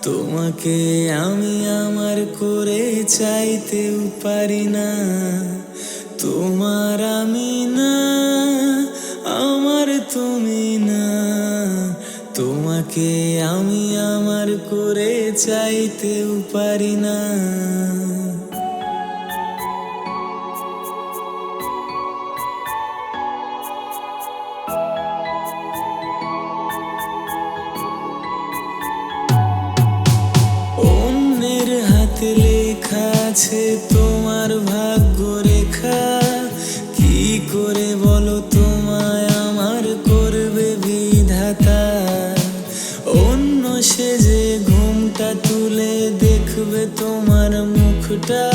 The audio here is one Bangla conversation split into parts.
তোমাকে আমি আমার করে চাইতেও পারি না। তোমার আমি না, আমার তুমি না। তোমাকে আমি আমার করে চাইতেও পারি না। অন্যের হাতে লেখা আছে তোমার ভাগ্য রেখা। কি করে বলো তোমায় আমার করবে বিধাতা? অন্য সেজে ঘুমটা তুলে দেখবে তোমার মুখটা।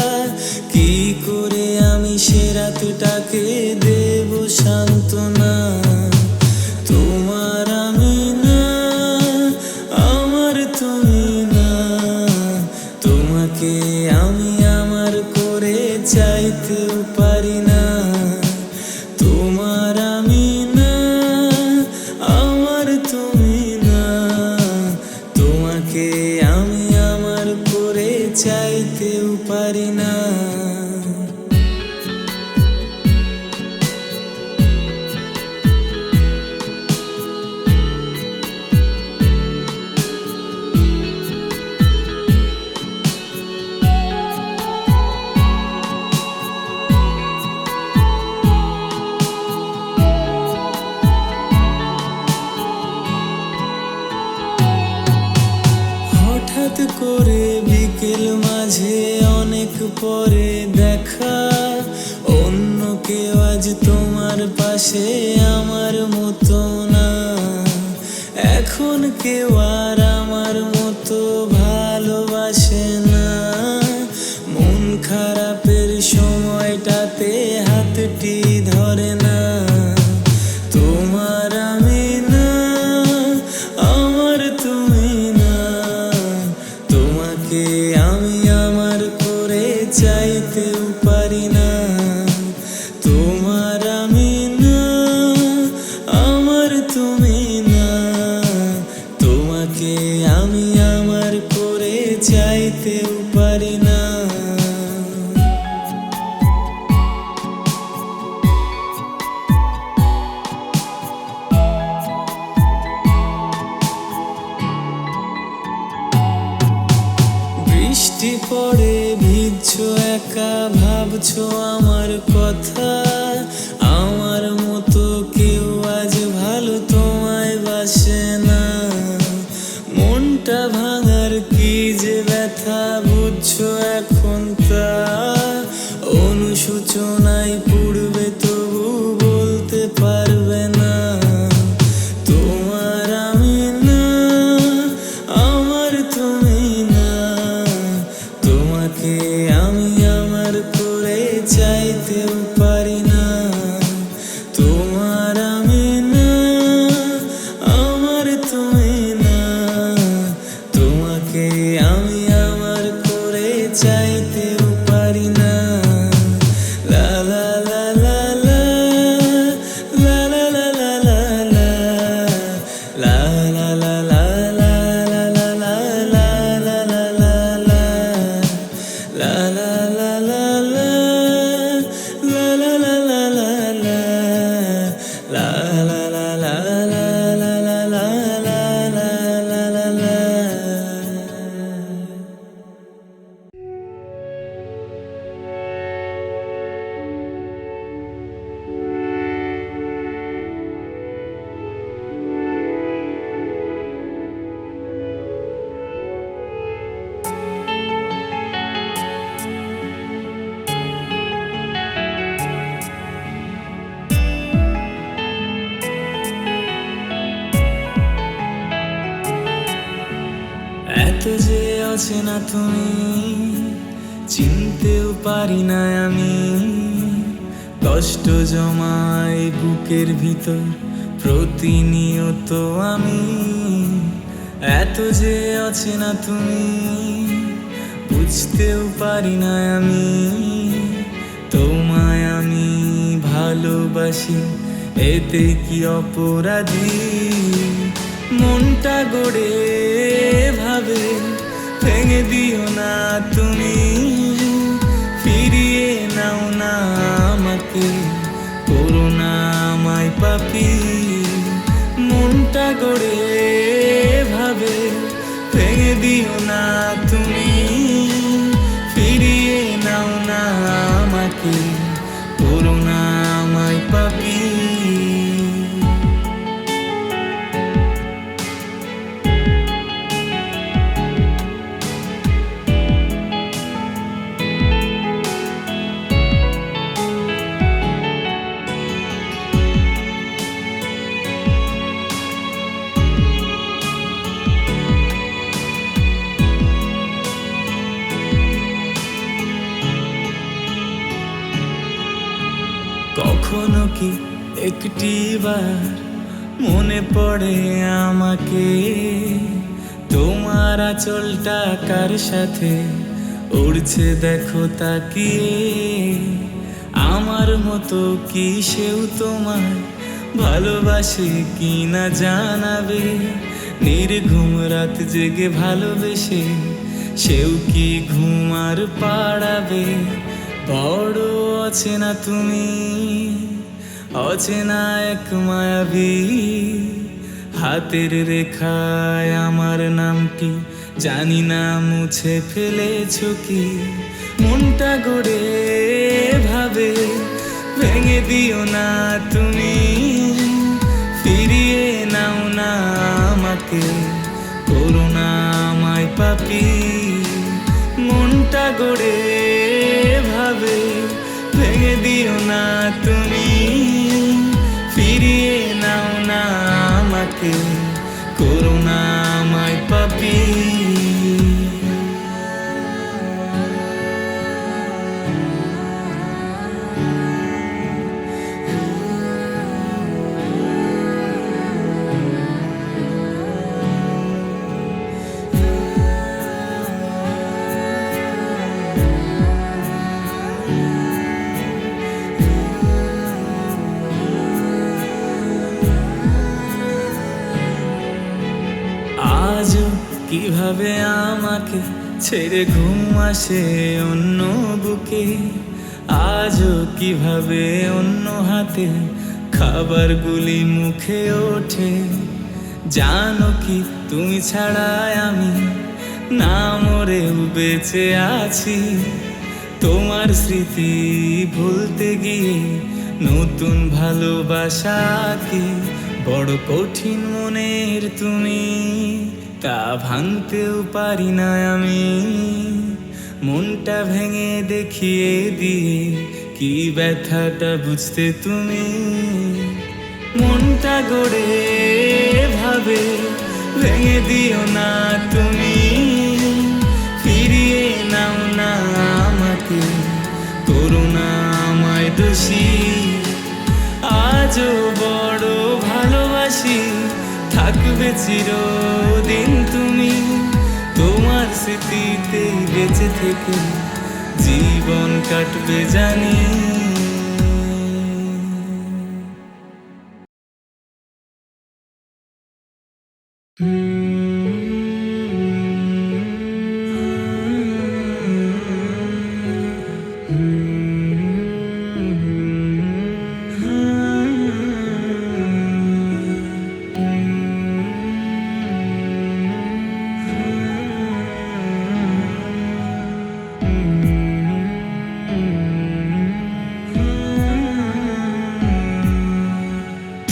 কি করে আমি সে রাতটাকে দেব সান্ত্বনা? তোমার আমি না, আমার তুমি না। তোমাকে আমি আমার করে চাইতেও পারি না। তোমার আমি না, আমার তুমি না। তোমাকে আমি আমার করে চাইতেও পারি না। হঠাৎ করে বিকেল মাঝে অনেক পরে দেখা। অন্য কেউ আজ তোমার পাশে আমার মতো না। এখন কেউ আর আমার মতো ভালোবাসে না। মন খারাপের সময়টাতে হাতটি ধরে না। তোমার আমি না, আমার তুমি না। তোমাকে আমি আমার করে চাইতেও পারি না। তোমার আমি না, আমার তুমি না। তোমাকে আমি আমার করে চাইতেও পারি না। বৃষ্টি পড়ে ভিজছো একা, ভাবছো আমার কথা। আমার মতো কেউ আজ ভালো তোমায় বাসে না। মনটা ভাঙার কি যে ব্যথা বুঝছো এখন তা। অনুশোচনায় পুড়বে তবু বলতে পারবে না। তোমার আমি না, আমার তুমি না। তোমাকে আমি আমার করে চাইতেও পারি না। তোমার আমি না, আমার তুমি না। তোমাকে আমি আমার করে চাইতেও পারি না। লা লা লা লা লা, লা লা লা লা লা, লা লা লা লা লা, লা লা লা লা লা লা লা লা, লা লা লা লা লা, লা লা লা লা লা লা, লা লা লা লা লা লা লা লা লা লা লা। এত যে অচেনা তুমি, চিনতেও পারি না আমি। কষ্ট জমায় বুকের ভিতর প্রতিনিয়ত আমি। এত যে অচেনা তুমি, বুঝতেও পারি না আমি। তোমায় আমি ভালোবাসি, এতে কি অপরাধী? মনটা গড়ে ভাবে ভেঙে দিও না তুমি, ফিরিয়ে নাও না আমাকে, করো না আমায় পাপী। মনটা গড়ে ভাবে ভেঙে দিও না তুমি, ফিরিয়ে নাও না আমাকে, করো না আমায় পাপী। কখনো কি একটিবার মনে পড়ে আমাকে, তোমার আঁচলটা কার সাথে উড়ছে দেখো তাকিয়ে। আমার মতো কি সেও তোমার ভালোবাসে কি না জানাবে, নির্ঘুম রাত জেগে ভালোবেসে সেও কি ঘুম আর পাড়াবে। বড় অচেনা তুমি, অচেনা এক মায়াবী, হাতের রেখায় আমার নামটি জানি না মুছে ফেলেছো কি। মনটা গড়ে ভাবে ভেঙে দিও না তুমি, ফিরিয়ে নাও না আমাকে, করো না আমায় পাপী। মনটা গড়ে ভাবে ভেঙে দিও না তুমি, ফিরিয়ে নাও না আমাকে, করো না আমায় পাপী। আজও কিভাবে আমাকে ছেড়ে ঘুম আসে অন্য বুকে, আজও কিভাবে অন্য হাতে খাবারগুলি মুখে ওঠে। জানো কি তুমি ছাড়াই আমি না মরেও বেঁচে আছি, তোমার স্মৃতি ভুলতে গিয়ে নতুন ভালোবাসা কি। বড় কঠিন মনের তুমি, তা ভাঙতেও পারি না আমি। মনটা ভেঙে দেখিয়ে দিয়ে কি ব্যথাটা বুঝতে তুমি। মনটা গড়ে ভাবে ভেঙে দিও না তুমি, ফিরিয়ে নাও না আমাকে, করো না আমায় দোষী। আজও বড় ভালোবাসি, থাকবে চিরদিন তুমি, তোমার স্মৃতিতেই বেঁচে থেকে জীবন কাটবে জানি।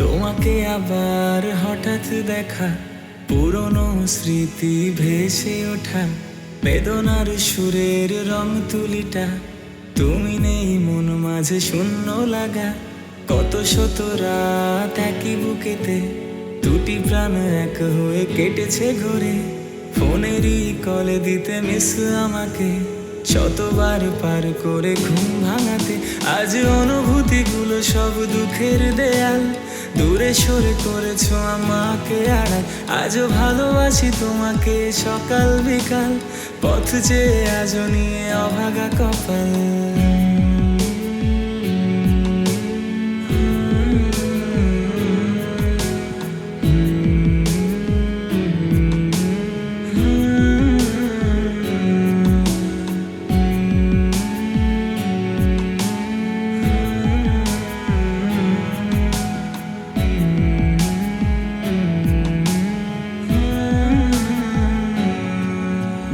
তোমাকে আবার হঠাৎ দেখা, পুরনো স্মৃতি ভেসে ওঠা, বেদনার সুরের রং তুলিটা, তুমি নেই মন মাঝে শূন্য লাগা। কত শত রাত একই বুকেতে, দুটি প্রাণ এক হয়ে কেটেছে ঘুরে। ফোনেরই কলে দিতে মিস আমাকে, শতবার পার করে ঘুম ভাঙাতে। আজ অনুভূতিগুলো সব দুঃখের দেয়াল, দূরে সরে করেছো আমাকে আড়াল। আজও ভালোবাসি তোমাকে সকাল বিকাল, পথ চেয়ে আজও নিয়ে অভাগা কপাল।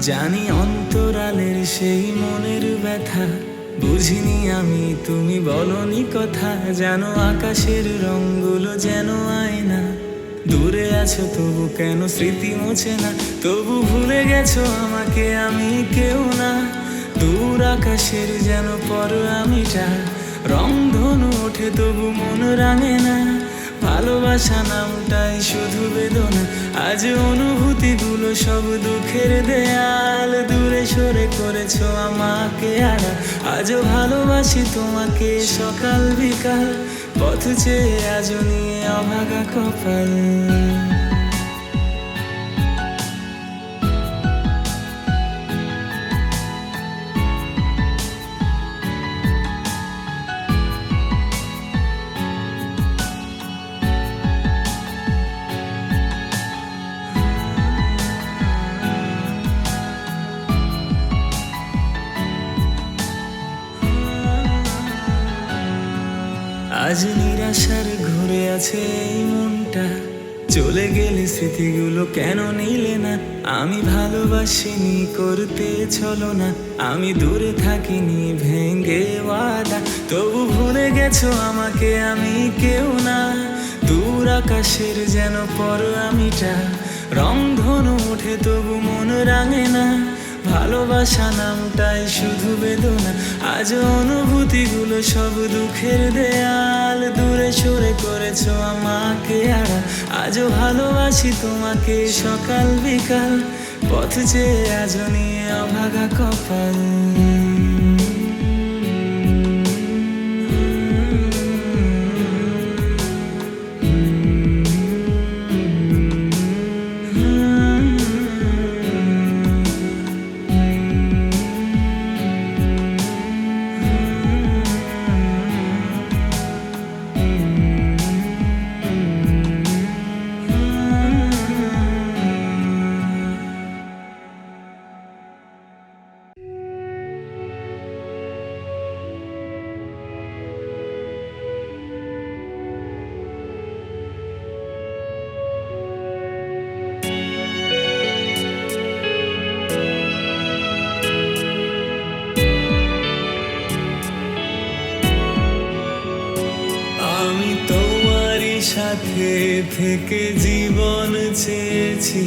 জানি অন্তরালের সেই মনের ব্যথা, বুঝিনি আমি তুমি বলনি কথা। জানো আকাশের রঙগুলো যেন আয়না, দূরে আছো তবু কেন স্মৃতি মোছে না। তবু ভুলে গেছো আমাকে, আমি কেউ না। দূর আকাশের যেন পর আমিটা, রংধনু ওঠে তবু মন রাঙে না। ভালোবাসা নামটাই শুধু বেদনা, আজ অনুভূতিগুলো সব দুঃখের দেয়াল। দূরে সরে করেছো আমাকে আড়াল, আজও ভালোবাসি তোমাকে সকাল বিকাল। পথ চেয়ে আজও নিয়ে অভাগা কপাল। আজ নিরাশার ঘুরে আছে এই মনটা, চলে গেলে স্মৃতিগুলো কেন নিলে না। আমি ভালোবাসিনি করতে চলো না, আমি দূরে থাকিনি ভেঙে ওয়াদা। তবু ভুলে গেছো আমাকে, আমি কেউ না। দূর আকাশের যেন পর আমিটা, রংধনু ওঠে তবু মন রাঙে না। ভালোবাসা নামটাই শুধু বেদনা, আজ অনুভূতিগুলো সব দুঃখের দেয়াল। দূরে সরে করেছো আমাকে আড়াল, আজও ভালোবাসি তোমাকে সকাল বিকাল। পথ চেয়ে আজও নিয়ে অভাগা কপাল। আমি তোমারই সাথে থেকে জীবন চেয়েছি,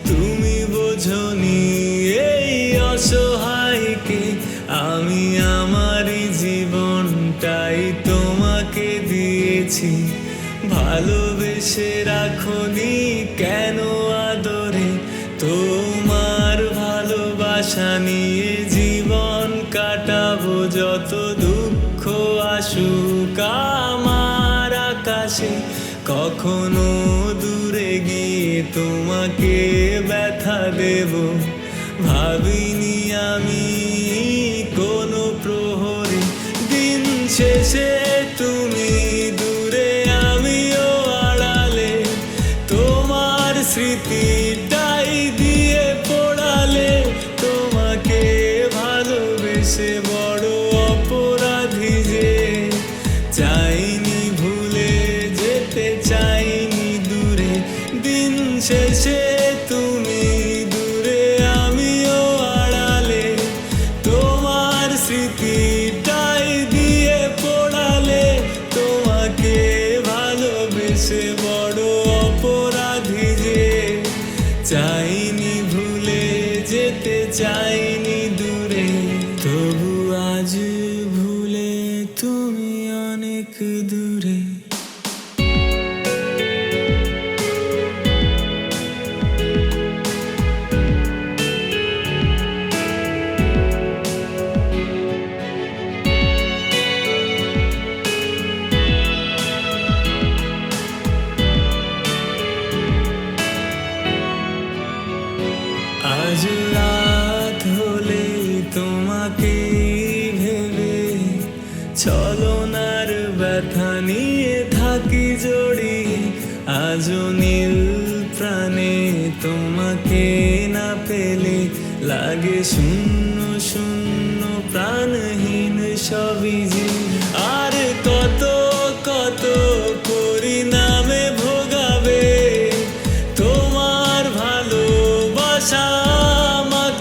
তুমি বোঝনি এই অসহায়কে। আমি আমারই জীবনটাই তোমাকে দিয়েছি, ভালোবেসে রাখনি কেন আদরে। তোমার ভালোবাসা নিয়ে জীবন কাটাবো, যত দুঃখ আসুক আমার আকাশে। কখনো দূরে গিয়ে তোমাকে ব্যথা দেব, ভাবিনি আমি কোনো প্রহরে। দিন শেষে তুমি দূরে, আমিও আড়ালে, তোমার স্মৃতিটাই দিয়ে পড়ালে। তোমাকে ভালোবেসে বড় অপরাধী যে, চাইনি ভুলে যেতে, চাইনি দূরে। দিন শেষে তুমি দূরে, আমিও আড়ালে, তোমার স্মৃতিটাই দিয়ে পড়ালে। তোমাকে ভালোবেসে বড় অপরাধী যে, চাইনি ভুলে যেতে, চাইনি দূরে। তবু আজ ভুলে তুমি অনেক দূরে। আজ রাত হলে তোমাকে ভেবে, ছলনার ব্যথা নিয়ে থাকি জড়িয়ে। আজও নীল প্রাণে তোমাকে না পেলে, লাগে শূন্য শূন্য প্রাণহীন সবই যে। আর কত কত পরিণামে ভোগাবে তোমার ভালোবাসা আমাকে।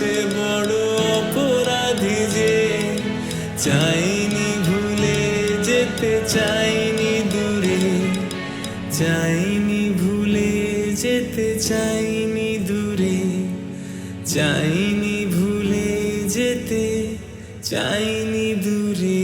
সে বড় অপরাধী যে চাইনি ভুলে যেতে, চাইনি দূরে, চাইনি ভুলে যেতে, চাইনি দূরে, চাইনি ভুলে যেতে, চাইনি দূরে।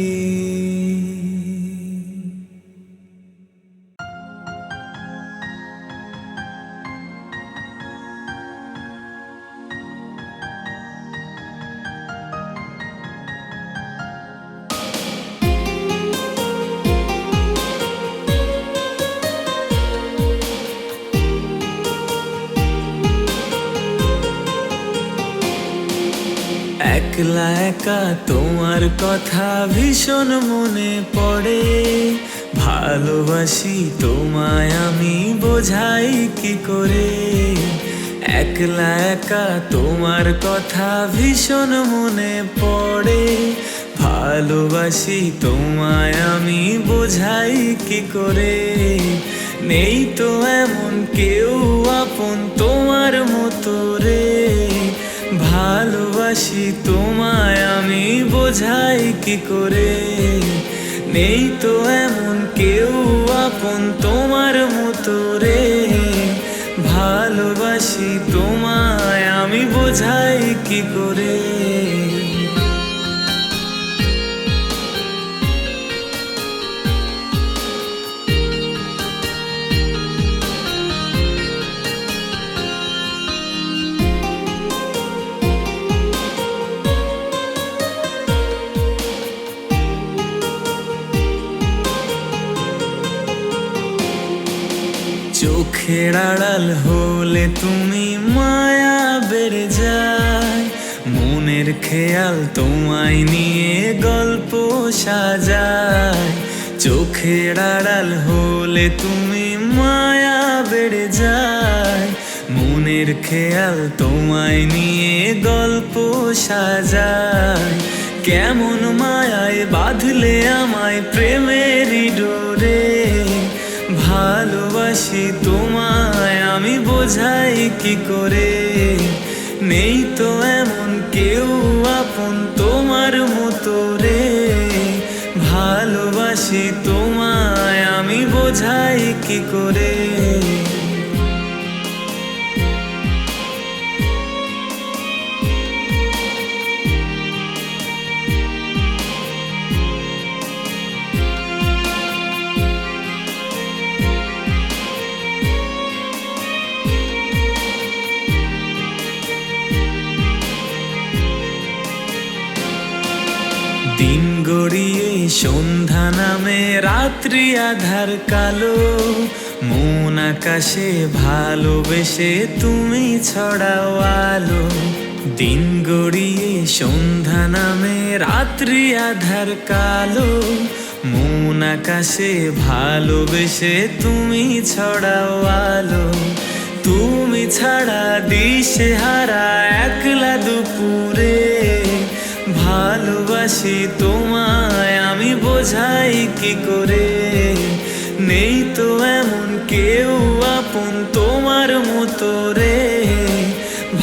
একলা একা তোমার কথা ভীষণ মনে পড়ে, ভালোবাসি তোমায় আমি বোঝাই কি করে। একলা একা তোমার কথা ভীষণ মনে পড়ে, ভালোবাসি তোমায় আমি বোঝাই কি করে। নেই তো এমন কেউ আপন তোমার মতো রে, ভালোবাসি তোমায় আমি বোঝাই কি করে। নেই তো এমন কেউ আপন তোমার মতো রে, ভালোবাসি তোমায় আমি বোঝাই কি করে। চোখের আড়াল হলে তুমি মায়া বেড়ে যায়, মনের খেয়াল তোমায় নিয়ে গল্প সাজায়। চোখের আড়াল হলে তুমি মায়া বেড়ে যায়, মনের খেয়াল তোমায় নিয়ে গল্প সাজায়। কেমন মায়ায় বাঁধলে আমায় প্রেমেরই ডোরে, ভালোবাসি তোমায় আমি বোঝাই কি করে। নেই তো এমন কেউ আপন তোমার মতো রে, ভালোবাসি তোমায় আমি বোঝাই কি করে। দিন গড়িয়ে সন্ধ্যা নামে রাত্রি আধার কালো, মন আকাশে ভালোবেসে তুমি ছড়াও আলো। দিন গড়িয়ে সন্ধ্যা নামে রাত্রি আধার কালো, মন আকাশে ভালোবেসে তুমি ছড়াও আলো। তুমি ছাড়া দিশেহারা একলা দুপুরে, ভালোবাসি তোমায় আমি বোঝাই কি করে। নেই তো এমন কেউ আপন তোমার মতো রে,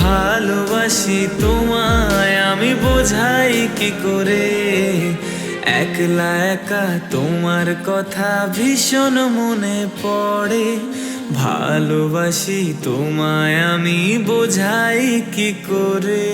ভালোবাসি তোমায় আমি বোঝাই কি করে। একলা একা তোমার কথা ভীষণ মনে পড়ে, ভালোবাসি তোমায় আমি বোঝাই কি করে।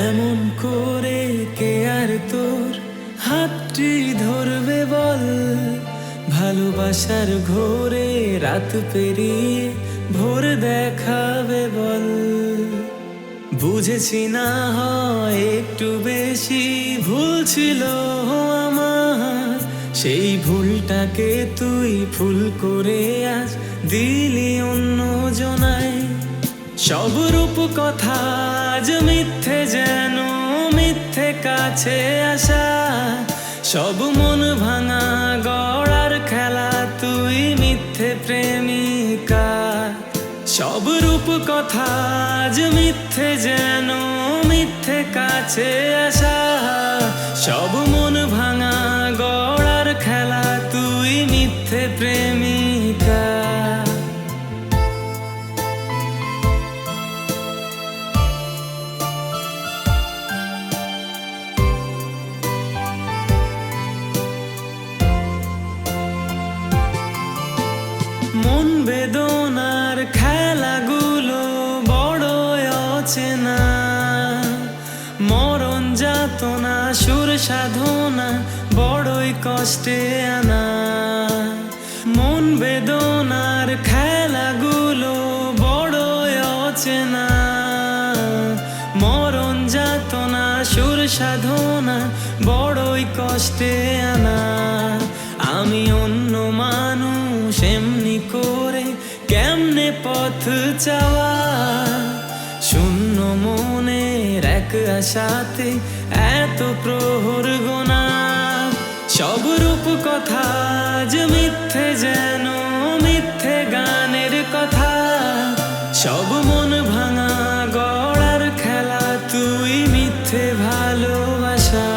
এমন করে কে আর তোর হাতটি ধরবে বল, ভালোবাসার ঘোরে রাত পেরিয়ে ভোর দেখাবে বল। বুঝেছি না হয় একটু বেশি ভুল ছিল আমার, সেই ভুলটাকে তুই ফুল করে আজ দিলি অন্য জনায়। সব রূপ কথা আজ মিথ্যে, যেন মিথ্যে কাছে আসা। সব মন ভাঙা গড়ার খেলা, তুই মিথ্যে প্রেমিকা। সব রূপ কথা আজ মিথ্যে, যেন মিথ্যে কাছে আসা। সব মন ভাঙা গড়ার খেলা, তুই মিথ্যে প্রেমিকা। মন বেদনার খেলাগুলো বড় অচেনা, মরণ যাতনা সুর সাধনা বড়ই কষ্টে আনা। মন বেদনার খেলাগুলো বড় অচেনা, মরণ যাতনা সুর সাধনা বড়ই কষ্টে আনা। আমি অন্য মানুষ এমনি করে কেমনে পথ চাওয়া, শূন্য মনের এক আশাতে এত প্রহর গোনা। সব রূপ কথা আজ মিথ্যে, যেন মিথ্যে গানের কথা। সব মন ভাঙা গড়ার খেলা, তুই মিথ্যে ভালোবাসা।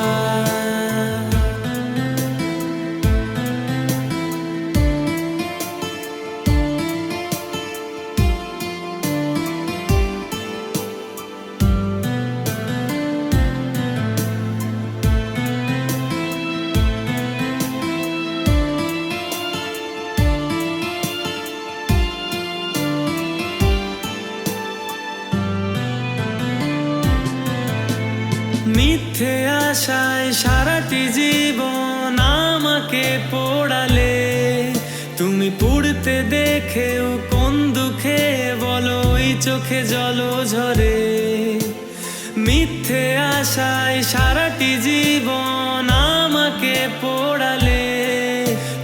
মিথ্যে আশায় সারাটি জীবন আমাকে পোড়ালে, তুমি পুড়তে দেখেও কোন দুঃখে বলো ওই চোখে জল ঝরে। মিথ্যে আশায় সারাটি জীবন আমাকে পোড়ালে,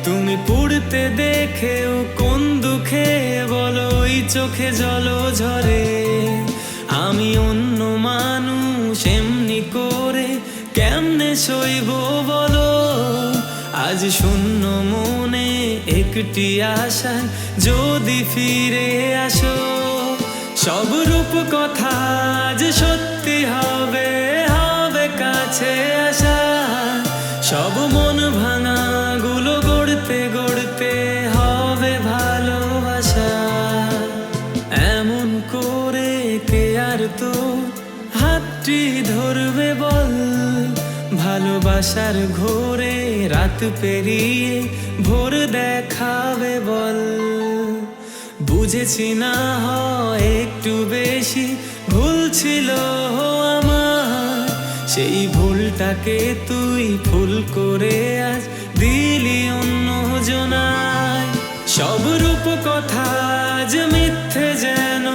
তুমি পুড়তে দেখেও কোন দুঃখে বলো ওই চোখে জল ঝরে। আমি অন্য মানুষ এমনি করে কেমনে সইব বলো, আজ শূন্য মনে একটি আশা যদি ফিরে আসো। সব রূপ কথা আজ সত্যি হবে, হবে কাছে আসা। সব মন ভাঙা গুলো গড়তে গড়তে হবে ভালোবাসা। এমন করে কে আর তো হাতটি ধরবে বল, ভালোবাসার ঘোরে রাত পেরিয়ে ভোর দেখাবে বল। বুঝেছি না হয় একটু বেশি, ভুল ছিল আমার, সেই ভুলটাকে তুই ফুল করে আজ দিলি অন্য জনায়। সব রূপ কথা আজ মিথ্যে, যেন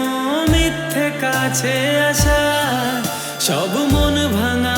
মিথ্যে কাছে আসা। সব মন ভাঙা